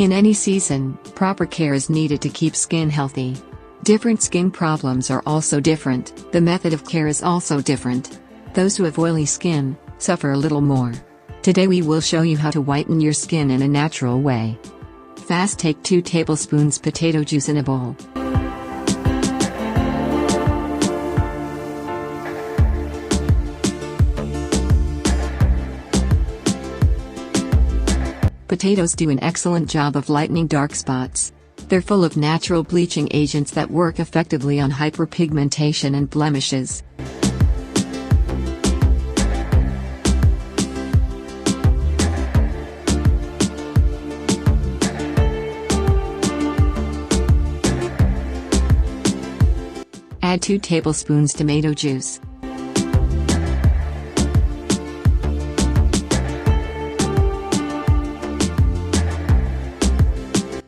In any season, proper care is needed to keep skin healthy. Different skin problems are also different, the method of care is also different. Those who have oily skin suffer a little more. Today we will show you how to whiten your skin in a natural way. Fast, take 2 tablespoons potato juice in a bowl. Potatoes do an excellent job of lightening dark spots. They're full of natural bleaching agents that work effectively on hyperpigmentation and blemishes. Add 2 tablespoons tomato juice.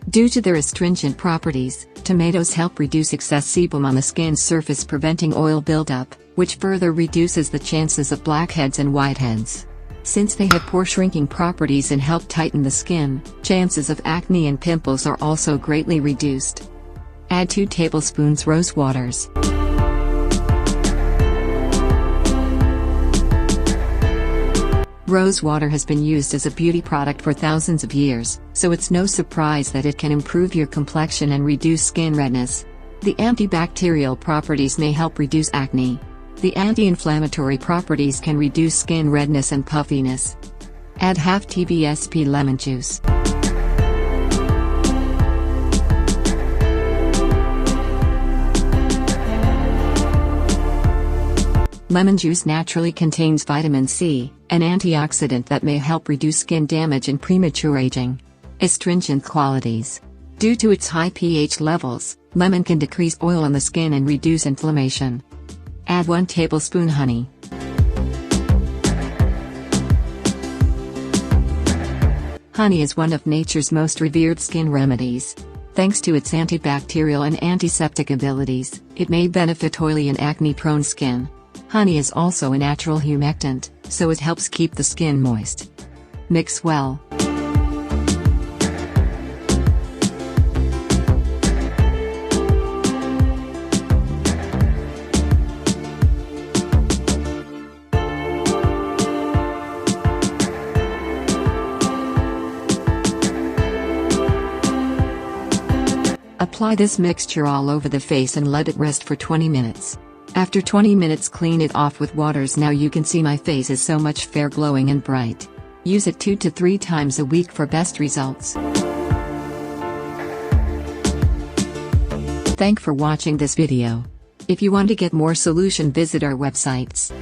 Due to their astringent properties, tomatoes help reduce excess sebum on the skin's surface, preventing oil buildup, which further reduces the chances of blackheads and whiteheads. Since they have pore shrinking properties and help tighten the skin, chances of acne and pimples are also greatly reduced. Add 2 tablespoons rose waters. Rose water has been used as a beauty product for thousands of years, so it's no surprise that it can improve your complexion and reduce skin redness. The antibacterial properties may help reduce acne. The anti-inflammatory properties can reduce skin redness and puffiness. Add half tablespoon lemon juice. Lemon juice naturally contains vitamin C, an antioxidant that may help reduce skin damage and premature aging. Astringent qualities. Due to its high pH levels, lemon can decrease oil on the skin and reduce inflammation. Add 1 tablespoon honey. Honey is one of nature's most revered skin remedies. Thanks to its antibacterial and antiseptic abilities, it may benefit oily and acne-prone skin. Honey is also a natural humectant, so it helps keep the skin moist. Mix well. Apply this mixture all over the face and let it rest for 20 minutes. After 20 minutes, clean it off with waters. Now you can see my face is so much fair, glowing and bright. Use it 2 to 3 times a week for best results. Thanks for watching this video. If you want to get more solution, visit our websites.